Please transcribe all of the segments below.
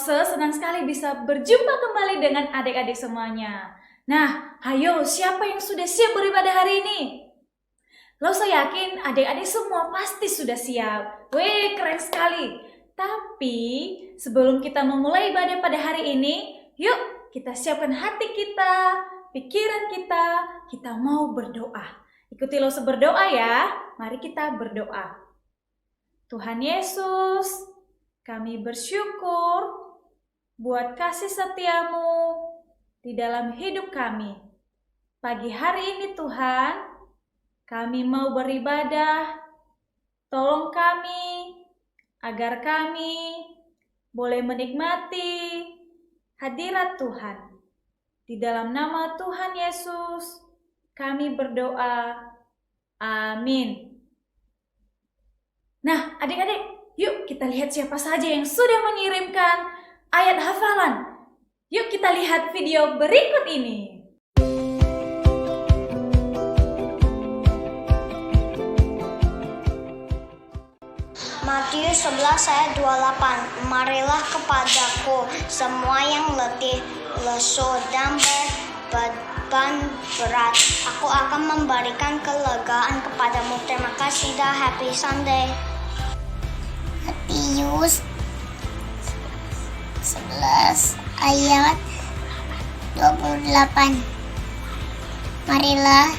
senang sekali bisa berjumpa kembali dengan adik-adik semuanya. Nah, ayo siapa yang sudah siap beribadah hari ini? Lalu saya yakin adik-adik semua pasti sudah siap. Wih, keren sekali. Tapi sebelum kita memulai ibadah pada hari ini, yuk kita siapkan hati kita, pikiran kita mau berdoa. Ikuti Lose berdoa ya. Mari kita berdoa. Tuhan Yesus, kami bersyukur buat kasih setiamu di dalam hidup kami. Pagi hari ini Tuhan, kami mau beribadah. Tolong kami agar kami boleh menikmati hadirat Tuhan. Di dalam nama Tuhan Yesus, kami berdoa. Amin. Nah, adik-adik, yuk kita lihat siapa saja yang sudah mengirimkan ayat hafalan. Yuk kita lihat video berikut ini. Matius 11 ayat 28. Marilah kepadaku semua yang letih, lesu, dan berbeban berat. Aku akan memberikan kelegaan kepadamu. Terima kasih dah. Happy Sunday. Matius 11 ayat 28. Marilah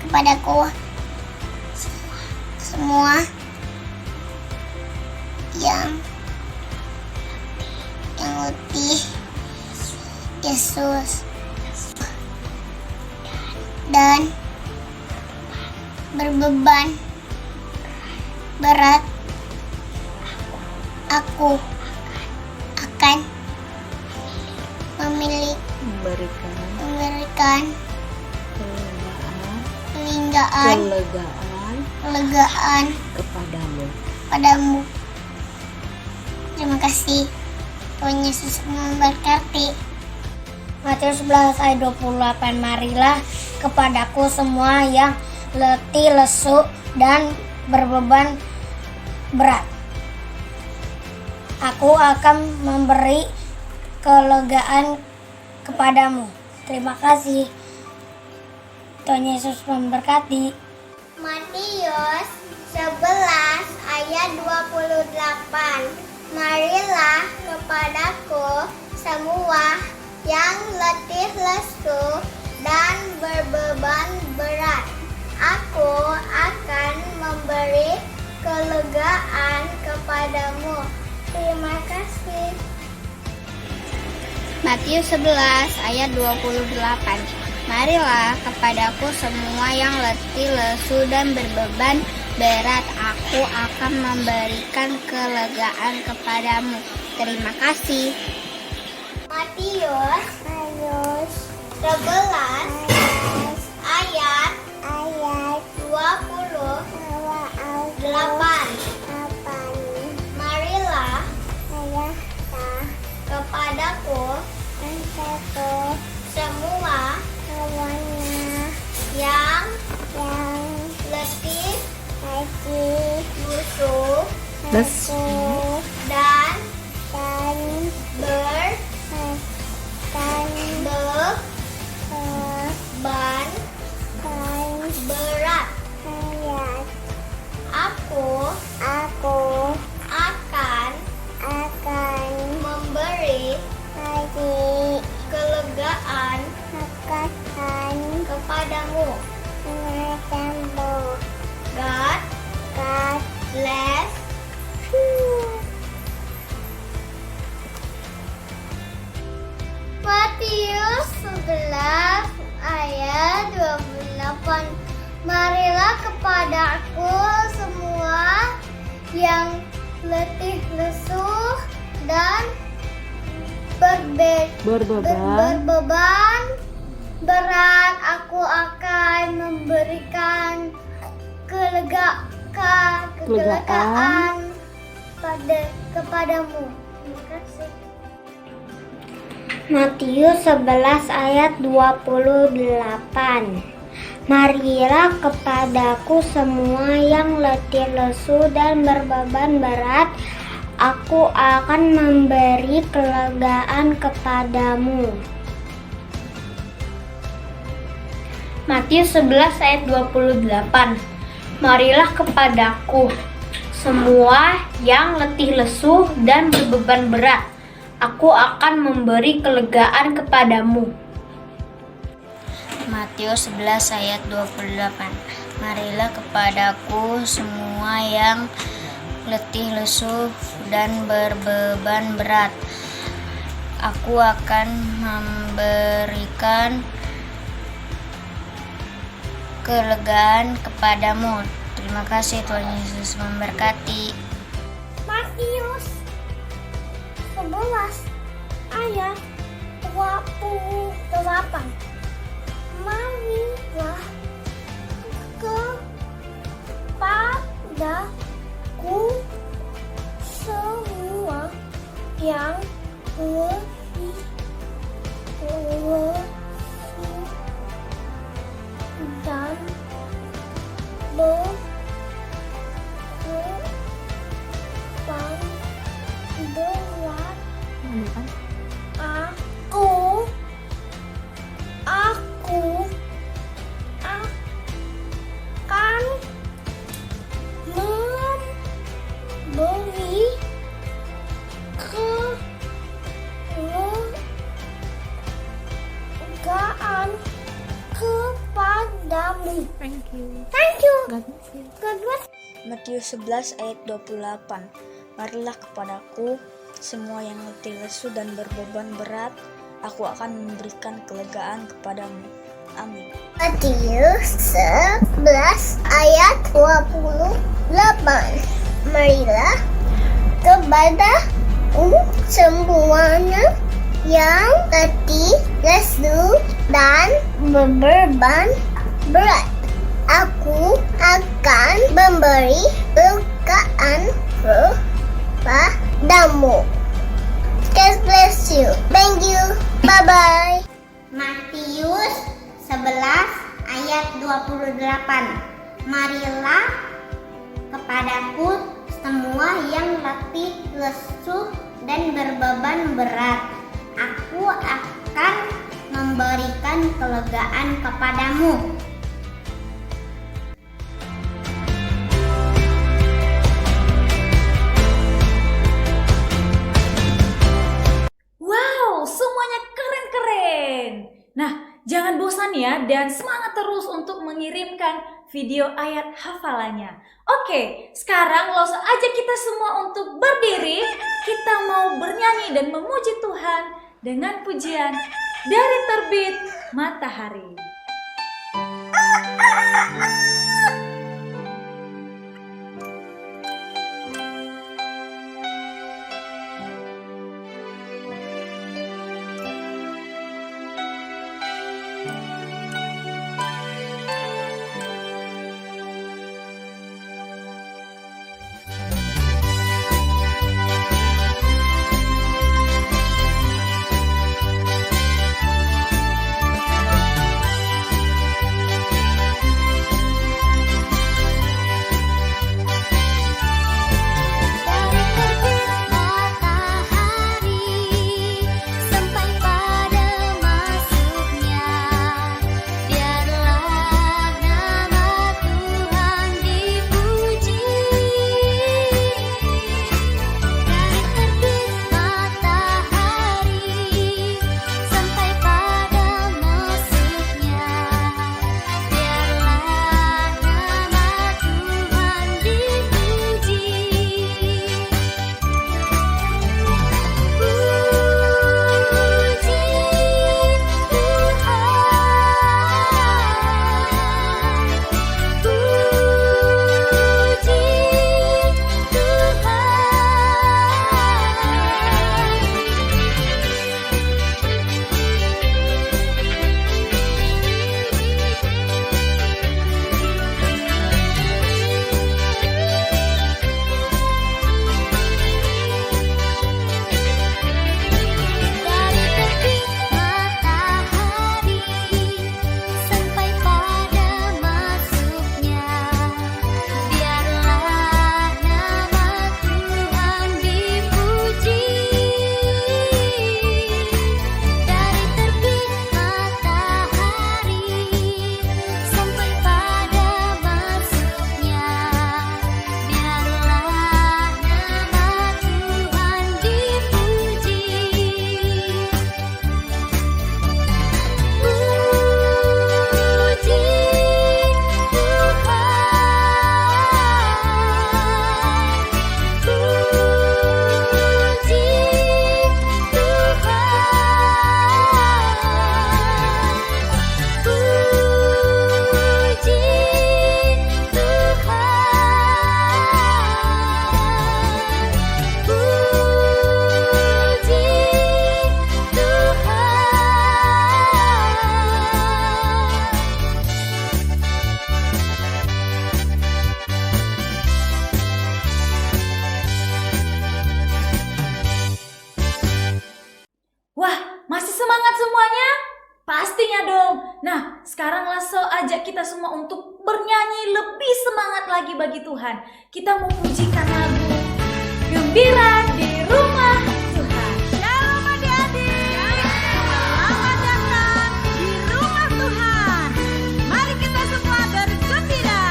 kepadaku semua yang letih, Yesus, dan berbeban berat. Aku akan memberikan kelegaan kepadamu. Terima kasih. Tuhan Yesus memberkati. Matius 11 ayat 28. Marilah kepadaku semua yang letih, lesu, dan berbeban berat. Aku akan memberi kelegaan kepadamu. Terima kasih. Tuhan Yesus memberkati. Matius 11 ayat 28. Marilah kepadaku semua yang letih, lesu, dan berbeban berat. Aku akan memberi kelegaan kepadamu. Terima kasih. Matius 11 ayat 28. Marilah kepadaku semua yang letih, lesu, dan berbeban berat. Aku akan memberikan kelegaan kepadamu. Terima kasih. Matius 11 ayat 28. Marilah kepadaku semua yang letih, lesu, dan berbeban berat. Aku akan memberi kelegaan kepadamu. God bless. Matius 11 ayat 28. Marilah kepadaku semua yang letih, lesu, dan berbeban berat. Aku akan memberikan kelegaan kepadamu. Terima kasih. Matius 11 ayat 28. Marilah kepadaku semua yang letih, lesu, dan berbeban berat. Aku akan memberi kelegaan kepadamu. Matius 11 ayat 28. Marilah kepadaku semua yang letih lesu dan berbeban berat. Aku akan memberi kelegaan kepadamu. Matius 11 ayat 28. Marilah kepadaku semua yang letih lesu dan berbeban berat. Aku akan memberikan kelegaan kepadamu. Terima kasih, Tuhan Yesus memberkati. Matius 11 ayat 28. Marilah kepadaku semua yang letih lesu dan beban berat. Aku akan memberi kelegaan kepadamu. Thank you. God bless. Matius 11 ayat 28. Marilah kepadaku semua yang letih lesu dan berbeban berat. Aku akan memberikan kelegaan kepadamu. Amin. Matius 11 ayat 28. Marilah kepadaku semuanya yang letih lesu dan berbeban berat. Aku akan memberi kelegaan kepadamu. God bless you. Thank you. Bye-bye. Matius 11 ayat 28. Marilah kepadaku semua yang letih lesu dan berbeban berat. Aku akan memberikan kelegaan kepadamu. Wow, semuanya keren-keren. Nah, jangan bosan ya dan semangat terus untuk mengirimkan video ayat hafalannya. Oke, sekarang langsung aja kita semua untuk berdiri. Kita mau bernyanyi dan memuji Tuhan dengan pujian dari terbit matahari. Wah, masih semangat semuanya? Pastinya dong. Nah, sekarang langsung ajak kita semua untuk bernyanyi lebih semangat lagi bagi Tuhan. Kita mau pujikan lagu Gembira di Rumah Tuhan. Shalom adik-adik. Selamat datang di rumah Tuhan. Mari kita semua bergembira.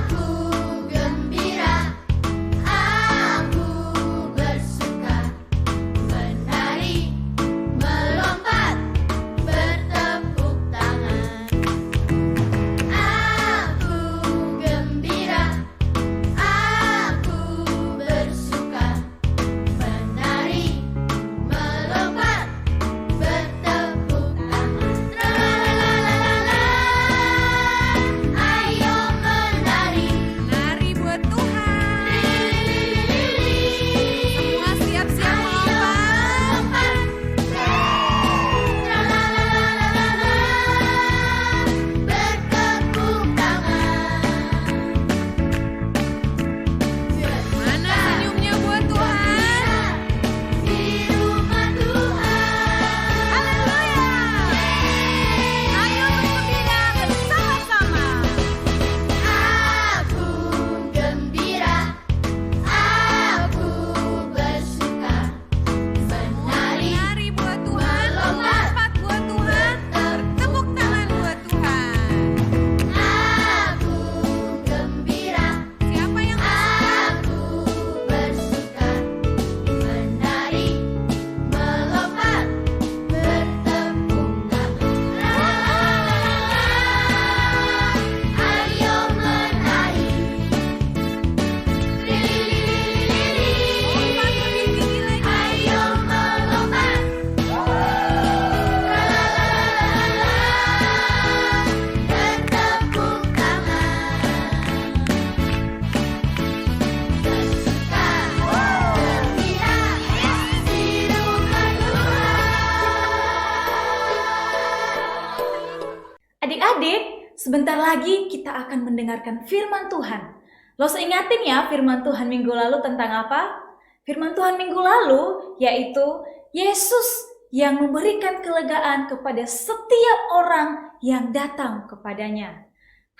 Aku gembira, aku bersuka, menari, melompat, bertepuk tangan. Aku gembira, aku bersuka, menari, melompat, bertepuk tangan. Tralalala, ayo menari. Nari buat Tuhan. Semua siap-siap melompat. Bertepuk tangan. Mana senyumnya buat Tuhan? Di rumah Tuhan. Haleluya. Ayo bergembira bersama-sama. Aku gembira, aku bersuka, menari, Nari buat Tuhan, melompat buat Tuhan, bertepuk tangan buat Tuhan. aku gembira, Siapa yang aku bersuka, menari, melompat, bertepuk tangan. Ayo menari. lompat lebih tinggi lagi? Ayo melompat. Bertepuk tangan. Bersuka, gembira di rumah Tuhan. Adik-adik, sebentar lagi kita akan mendengarkan firman Tuhan. Lo seingatin ya firman Tuhan minggu lalu tentang apa? Firman Tuhan minggu lalu yaitu Yesus yang memberikan kelegaan kepada setiap orang yang datang kepadanya.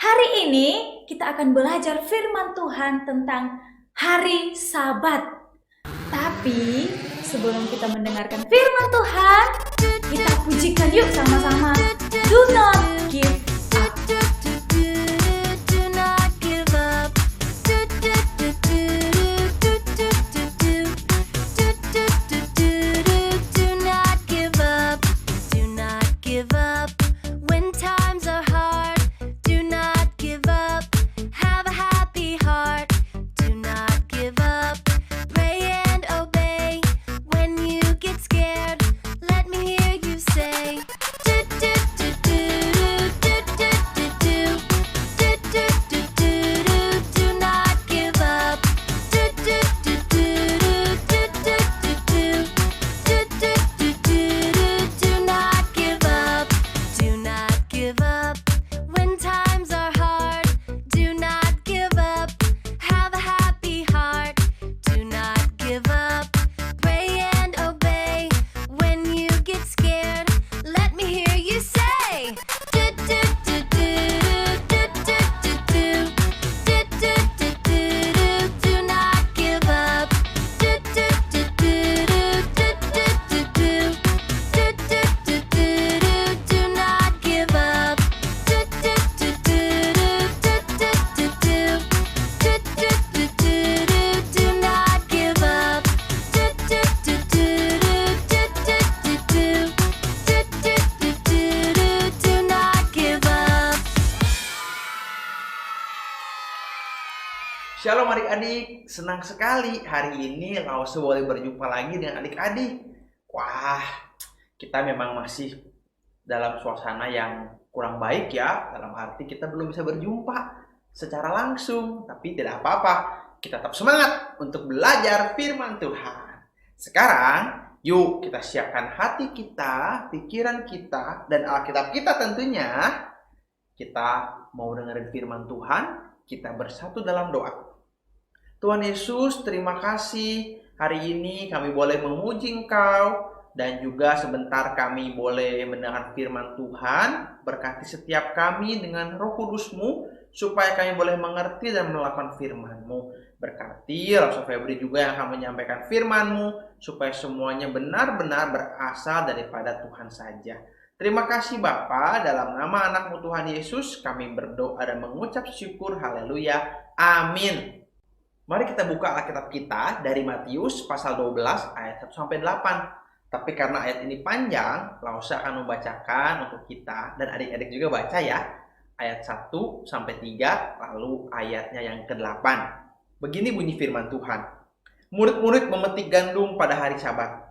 Hari ini kita akan belajar firman Tuhan tentang hari Sabat. Tapi sebelum kita mendengarkan firman Tuhan, kita pujikan yuk sama-sama. Do not give up. Do not give up. Do not give up. Do not give up. When times are hard, do not give up. Have a happy heart. Do not give up. Pray and obey. When you get scared, let me hear you say. Shalom adik-adik, senang sekali hari ini Lause boleh berjumpa lagi dengan adik-adik. Wah, kita memang masih dalam suasana yang kurang baik ya. Dalam arti kita belum bisa berjumpa secara langsung. Tapi tidak apa-apa, kita tetap semangat untuk belajar firman Tuhan. Sekarang, yuk kita siapkan hati kita, pikiran kita, dan Alkitab kita tentunya. Kita mau dengerin firman Tuhan, kita bersatu dalam doa. Tuhan Yesus, terima kasih hari ini kami boleh memuji Engkau, dan juga sebentar kami boleh mendengar firman Tuhan. Berkati setiap kami dengan Roh Kudus-Mu, supaya kami boleh mengerti dan melakukan firman-Mu. Berkati Rasul Febri juga yang akan menyampaikan firman-Mu, supaya semuanya benar-benar berasal daripada Tuhan saja. Terima kasih Bapa, dalam nama anak-Mu Tuhan Yesus, kami berdoa dan mengucap syukur. Haleluya. Amin. Mari kita buka Alkitab kita dari Matius pasal 12 ayat 1-8. Tapi karena ayat ini panjang, Lausa akan membacakan untuk kita dan adik-adik juga baca ya. Ayat 1-3 lalu ayatnya yang ke-8. Begini bunyi firman Tuhan. Murid-murid memetik gandum pada hari Sabat.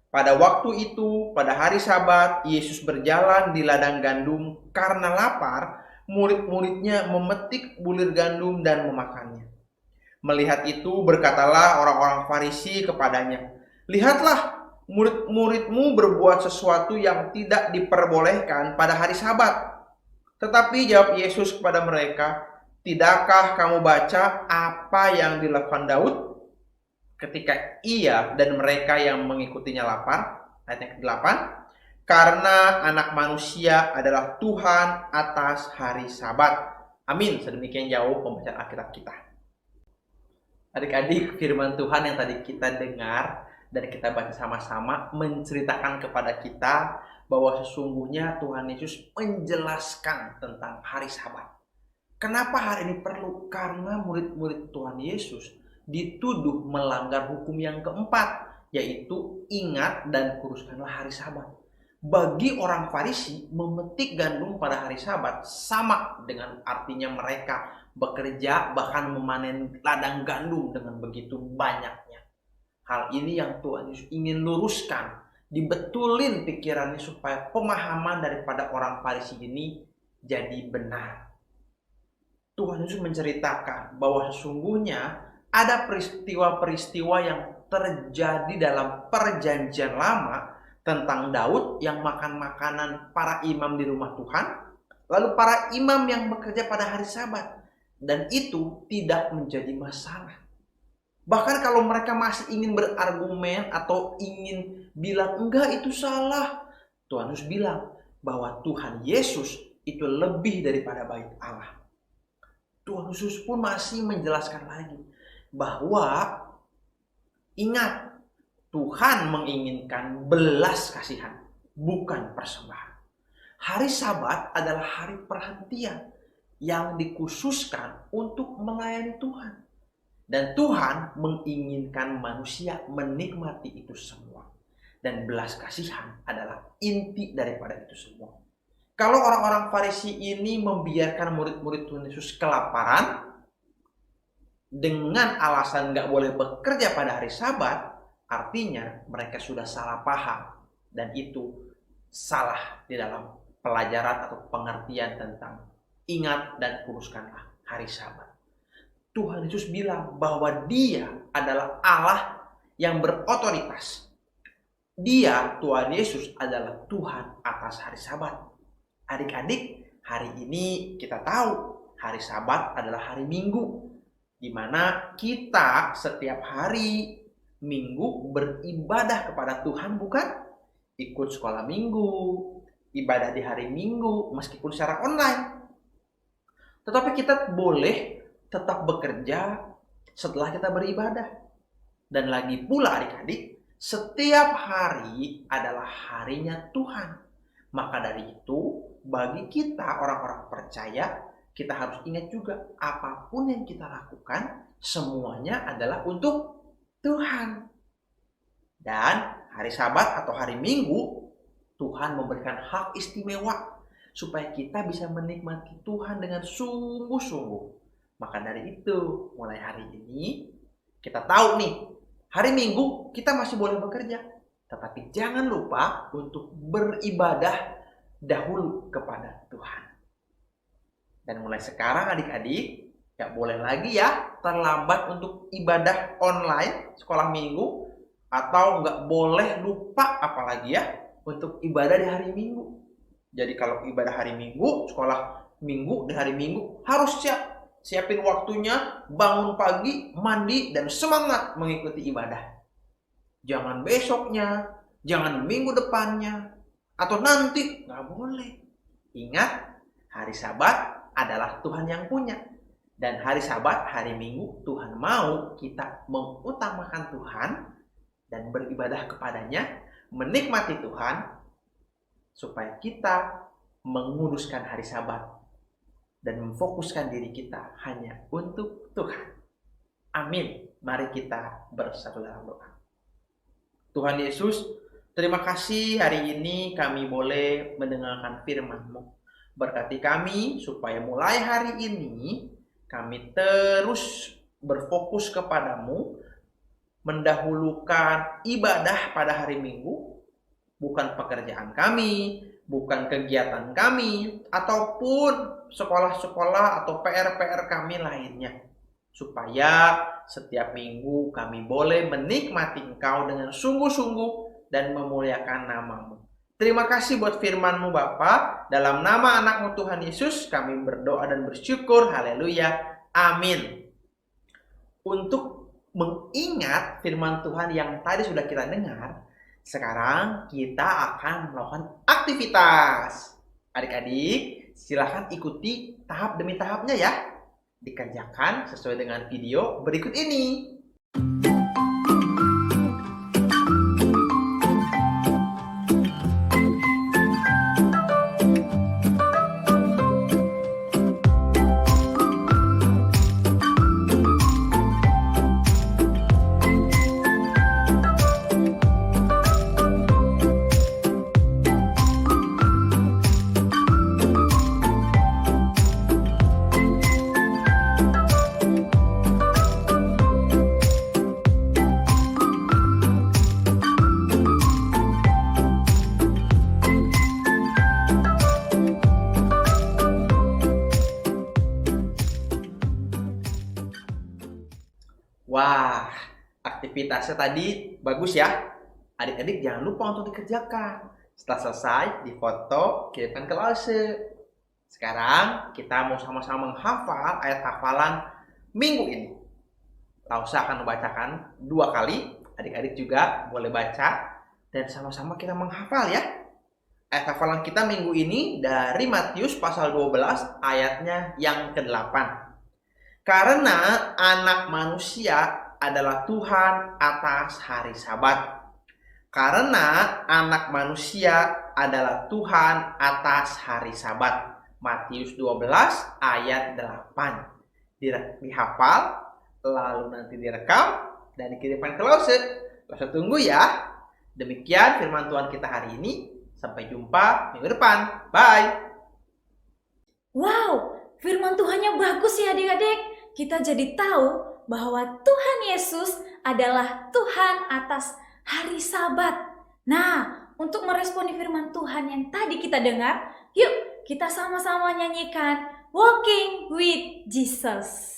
Pada waktu itu, pada hari Sabat, Yesus berjalan di ladang gandum. Karena lapar, murid-muridnya memetik bulir gandum dan memakannya. Melihat itu, berkatalah orang-orang Farisi kepadanya, "Lihatlah, murid-muridmu berbuat sesuatu yang tidak diperbolehkan pada hari Sabat." Tetapi jawab Yesus kepada mereka, "Tidakkah kamu baca apa yang dilakukan Daud ketika ia dan mereka yang mengikutinya lapar?" Ayat yang ke-8. "Karena anak manusia adalah Tuhan atas hari Sabat." Amin. Sedemikian jauh pembacaan Alkitab kita. Adik-adik, firman Tuhan yang tadi kita dengar dan kita baca sama-sama menceritakan kepada kita bahwa sesungguhnya Tuhan Yesus menjelaskan tentang hari Sabat. Kenapa hari ini perlu? Karena murid-murid Tuhan Yesus dituduh melanggar hukum yang keempat, yaitu ingat dan kuduskanlah hari Sabat. Bagi orang Farisi, memetik gandum pada hari Sabat sama dengan artinya mereka bekerja bahkan memanen ladang gandum dengan begitu banyaknya. Hal ini yang Tuhan Yesus ingin luruskan, dibetulin pikirannya supaya pemahaman daripada orang Farisi ini jadi benar. Tuhan Yesus menceritakan bahwa sesungguhnya ada peristiwa-peristiwa yang terjadi dalam perjanjian lama tentang Daud yang makan makanan para imam di rumah Tuhan, lalu para imam yang bekerja pada hari Sabat, dan itu tidak menjadi masalah. Bahkan kalau mereka masih ingin berargumen atau ingin bilang enggak itu salah, Tuhan Yesus bilang bahwa Tuhan Yesus itu lebih daripada bait Allah. Tuhan Yesus pun masih menjelaskan lagi bahwa ingat, Tuhan menginginkan belas kasihan, bukan persembahan. Hari Sabat adalah hari perhentian yang dikhususkan untuk melayani Tuhan. Dan Tuhan menginginkan manusia menikmati itu semua. Dan belas kasihan adalah inti daripada itu semua. Kalau orang-orang Farisi ini membiarkan murid-murid Tuhan Yesus kelaparan dengan alasan nggak boleh bekerja pada hari Sabat, artinya mereka sudah salah paham. Dan itu salah di dalam pelajaran atau pengertian tentang ingat dan kuduskanlah hari Sabat. Tuhan Yesus bilang bahwa Dia adalah Allah yang berotoritas. Dia, Tuhan Yesus, adalah Tuhan atas hari Sabat. Adik-adik, hari ini kita tahu hari Sabat adalah hari Minggu, di mana kita setiap hari Minggu beribadah kepada Tuhan, bukan? Ikut sekolah Minggu, ibadah di hari Minggu, meskipun secara online. Tetapi kita boleh tetap bekerja setelah kita beribadah. Dan lagi pula adik-adik, setiap hari adalah harinya Tuhan. Maka dari itu, bagi kita orang-orang percaya, kita harus ingat juga apapun yang kita lakukan, semuanya adalah untuk Tuhan. Dan hari Sabat atau hari Minggu, Tuhan memberikan hak istimewa supaya kita bisa menikmati Tuhan dengan sungguh-sungguh. Maka dari itu, mulai hari ini kita tahu nih, hari Minggu kita masih boleh bekerja, tetapi jangan lupa untuk beribadah dahulu kepada Tuhan. Dan mulai sekarang adik-adik, gak boleh lagi ya terlambat untuk ibadah online sekolah Minggu, atau gak boleh lupa apalagi ya untuk ibadah di hari Minggu. Jadi kalau ibadah hari Minggu, sekolah Minggu di hari Minggu harus siapin waktunya, bangun pagi, mandi, dan semangat mengikuti ibadah. Jangan besoknya, jangan minggu depannya, atau nanti. Nggak boleh. Ingat, hari Sabat adalah Tuhan yang punya. Dan hari Sabat, hari Minggu, Tuhan mau kita mengutamakan Tuhan dan beribadah kepadanya, menikmati Tuhan, supaya kita menguduskan hari Sabat dan memfokuskan diri kita hanya untuk Tuhan. Amin. Mari kita bersatu dalam doa. Tuhan Yesus, terima kasih hari ini kami boleh mendengarkan firman-Mu. Berkati kami supaya mulai hari ini kami terus berfokus kepadamu, mendahulukan ibadah pada hari Minggu, bukan pekerjaan kami, bukan kegiatan kami, ataupun sekolah-sekolah atau PR-PR kami lainnya. Supaya setiap minggu kami boleh menikmati Engkau dengan sungguh-sungguh dan memuliakan nama-Mu. Terima kasih buat firman-Mu Bapa. Dalam nama anak-Mu Tuhan Yesus kami berdoa dan bersyukur. Haleluya. Amin. Untuk mengingat firman Tuhan yang tadi sudah kita dengar, sekarang kita akan melakukan aktivitas. Adik-adik, silahkan ikuti tahap demi tahapnya ya. Dikerjakan sesuai dengan video berikut ini. Wah, aktivitasnya tadi bagus ya. Adik-adik jangan lupa untuk dikerjakan. Setelah selesai, difoto, kirimkan ke Lause. Sekarang kita mau sama-sama menghafal ayat hafalan minggu ini. Lause akan membacakan 2 kali. Adik-adik juga boleh baca. Dan sama-sama kita menghafal ya. Ayat hafalan kita minggu ini dari Matius pasal 12 ayatnya yang ke-8. Karena anak manusia adalah Tuhan atas hari Sabat. Karena anak manusia adalah Tuhan atas hari Sabat. Matius 12 ayat 8. Dihafal, lalu nanti direkam, dan dikirimkan ke Lause. Lause tunggu ya. Demikian firman Tuhan kita hari ini. Sampai jumpa minggu depan. Bye. Wow, firman Tuhannya bagus ya adik-adik. Kita jadi tahu bahwa Tuhan Yesus adalah Tuhan atas hari Sabat. Nah, untuk meresponi firman Tuhan yang tadi kita dengar, yuk kita sama-sama nyanyikan Walking with Jesus.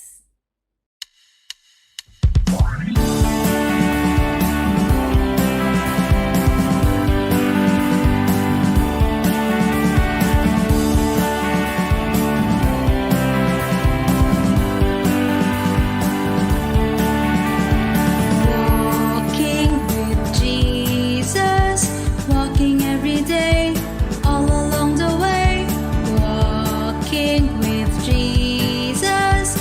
Walking with Jesus, walking every day, all along the way. Walking with Jesus,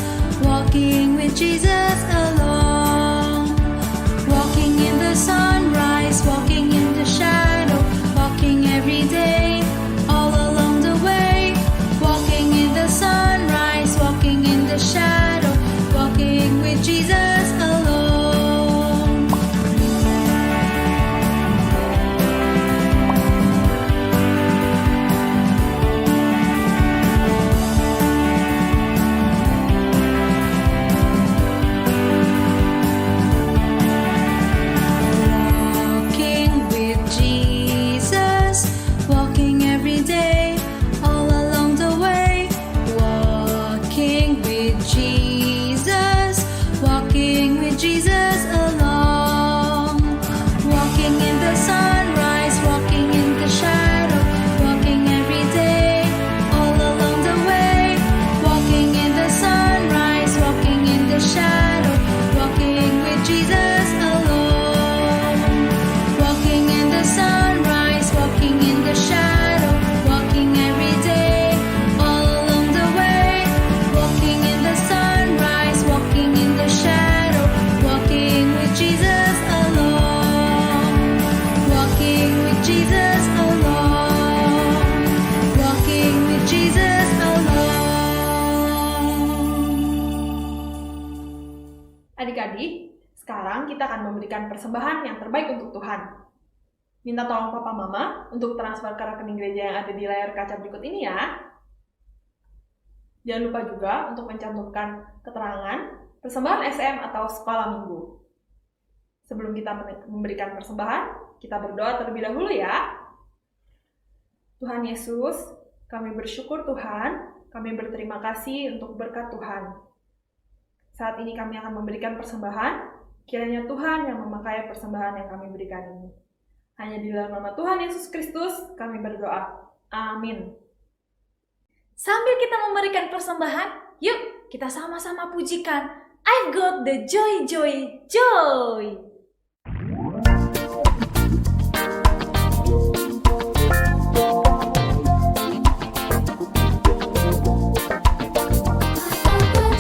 adik-adik, sekarang kita akan memberikan persembahan yang terbaik untuk Tuhan. Minta tolong Papa Mama untuk transfer ke rekening gereja yang ada di layar kaca berikut ini ya. Jangan lupa juga untuk mencantumkan keterangan persembahan SM atau sekolah minggu. Sebelum kita memberikan persembahan, kita berdoa terlebih dahulu ya. Tuhan Yesus, kami bersyukur Tuhan, kami berterima kasih untuk berkat Tuhan. Saat ini kami akan memberikan persembahan, kiranya Tuhan yang memakai persembahan yang kami berikan ini. Hanya di dalam nama Tuhan Yesus Kristus kami berdoa. Amin. Sambil kita memberikan persembahan, yuk kita sama-sama pujikan I've got the joy, joy, joy.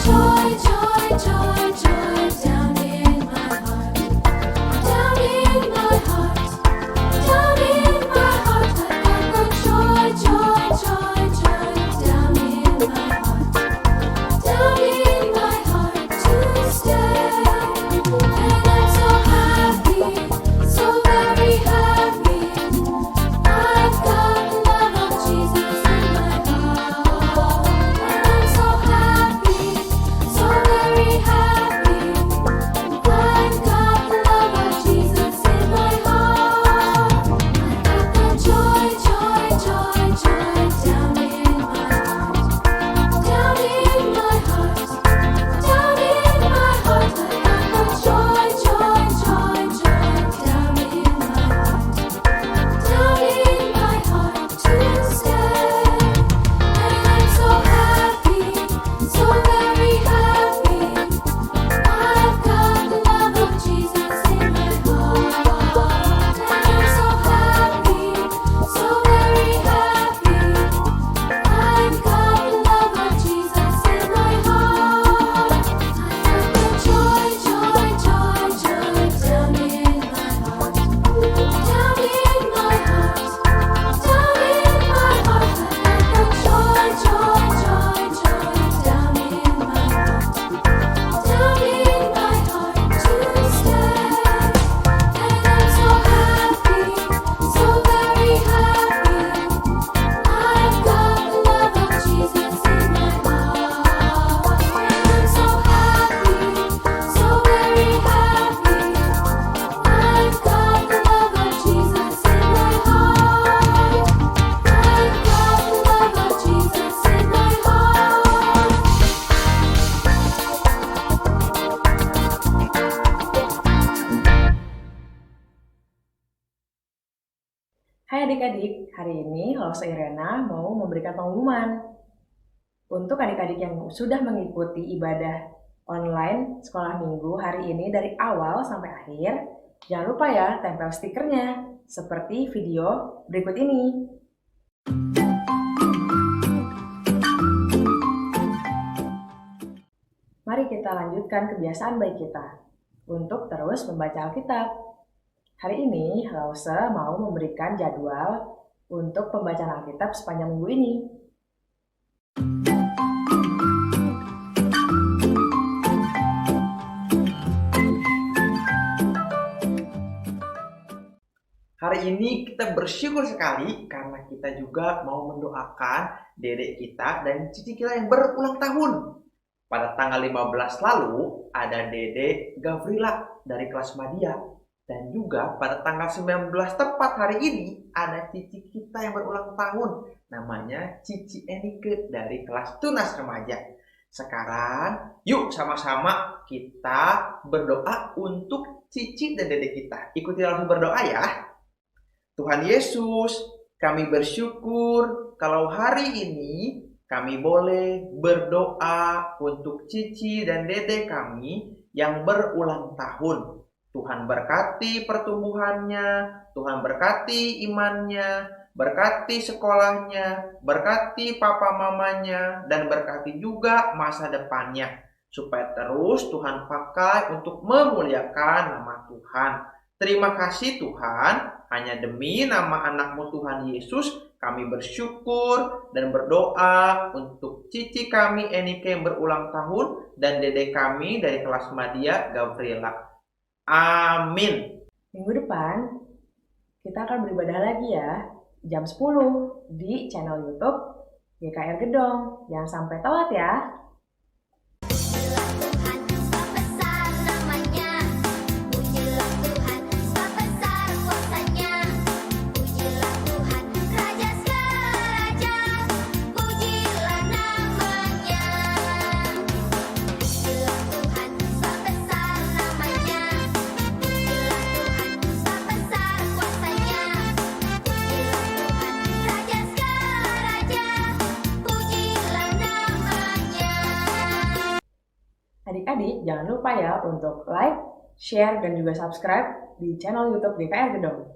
Joy, joy, joy, joy down in my heart, down in my heart, down in my heart. I got the joy, joy, joy, joy down in my heart, down in my heart to stay. And I'm so happy, so very happy. I've got the love of Jesus in my heart. And I'm so happy, so very happy. I've got the love of Jesus in my heart. I've got the joy, joy, joy, joy down in my heart, down in my heart, down in my heart. I've got the joy, joy, joy, joy down in my heart, down in my heart to stay. And I'm so happy, so very happy. I've got the love of Jesus in my heart. And I'm so happy, so very happy. I've got the love of Jesus in my heart. I've got the joy, joy, joy, joy down in my heart, down in my heart, down in my heart. I've got joy, joy, joy, joy down in my heart, down in my heart to stay. And I'm so happy, so very happy. I've got the love of Jesus in my heart. And I'm so happy, so very happy. I've got the love of Jesus in my heart. I've got the love of Jesus in my heart. Hai adik-adik, hari ini Lausa Irena mau memberikan pengumuman. Untuk adik-adik yang sudah mengikuti ibadah online sekolah minggu hari ini dari awal sampai akhir, jangan lupa ya tempel stikernya, seperti video berikut ini. Mari kita lanjutkan kebiasaan baik kita untuk terus membaca Alkitab. Hari ini, Lause mau memberikan jadwal untuk pembacaan Alkitab sepanjang minggu ini. Hari ini kita bersyukur sekali karena kita juga mau mendoakan dedek kita dan cici kita yang berulang tahun. Pada tanggal 15 lalu ada Dede Gavrila dari kelas Madia. Dan juga pada tanggal 19 tepat hari ini ada cici kita yang berulang tahun. Namanya Cici Enike dari kelas Tunas Remaja. Sekarang yuk sama-sama kita berdoa untuk cici dan dede kita. Ikuti langsung berdoa ya. Tuhan Yesus, kami bersyukur kalau hari ini kami boleh berdoa untuk cici dan dede kami yang berulang tahun. Tuhan berkati pertumbuhannya, Tuhan berkati imannya, berkati sekolahnya, berkati papa mamanya, dan berkati juga masa depannya. Supaya terus Tuhan pakai untuk memuliakan nama Tuhan. Terima kasih Tuhan, hanya demi nama anak-Mu Tuhan Yesus, kami bersyukur dan berdoa untuk cici kami Enike yang berulang tahun dan dedek kami dari kelas Madia Gabriela. Amin. Minggu depan kita akan beribadah lagi ya, jam 10 di channel YouTube GKR Gedong. Jangan sampai telat ya. Tuhan, sebab besar namanya. Pujilah Tuhan, sebab besar kuasanya. Pujilah Tuhan, Raja segala raja. Pujilah namanya. Pujilah Tuhan, sebab besar namanya. Pujilah Tuhan, sebab besar kuasanya. Pujilah Tuhan, Raja segala raja. Pujilah namanya. Adik-adik, jangan lupa ya untuk like, share, dan juga subscribe di channel YouTube GKR Gedong.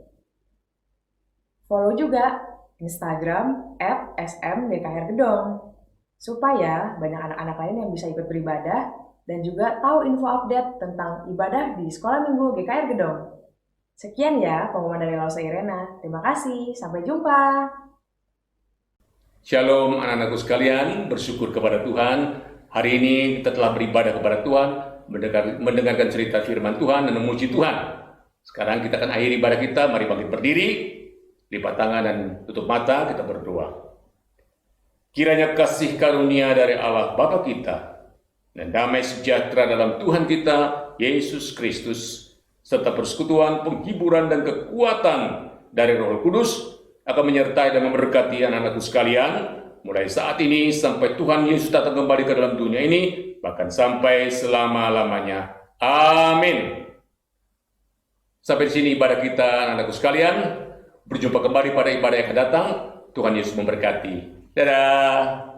Follow juga Instagram @smgkrgedong supaya banyak anak-anak lain yang bisa ikut beribadah dan juga tahu info update tentang ibadah di Sekolah Minggu GKR Gedong. Sekian ya pengumuman dari Lausa Irena. Terima kasih, sampai jumpa. Shalom anak-anakku sekalian, bersyukur kepada Tuhan. Hari ini kita telah beribadah kepada Tuhan, mendengarkan cerita firman Tuhan dan memuji Tuhan. Sekarang kita akan akhiri ibadah kita, mari bangkit berdiri, lipat tangan dan tutup mata, kita berdoa. Kiranya kasih karunia dari Allah Bapa kita, dan damai sejahtera dalam Tuhan kita, Yesus Kristus, serta persekutuan, penghiburan, dan kekuatan dari Roh Kudus akan menyertai dan memberkati anak-anakku sekalian, mulai saat ini sampai Tuhan Yesus datang kembali ke dalam dunia ini, bahkan sampai selama-lamanya. Amin. Sampai di sini ibadah kita, anak-anakku sekalian. Berjumpa kembali pada ibadah yang akan datang. Tuhan Yesus memberkati. Dadah.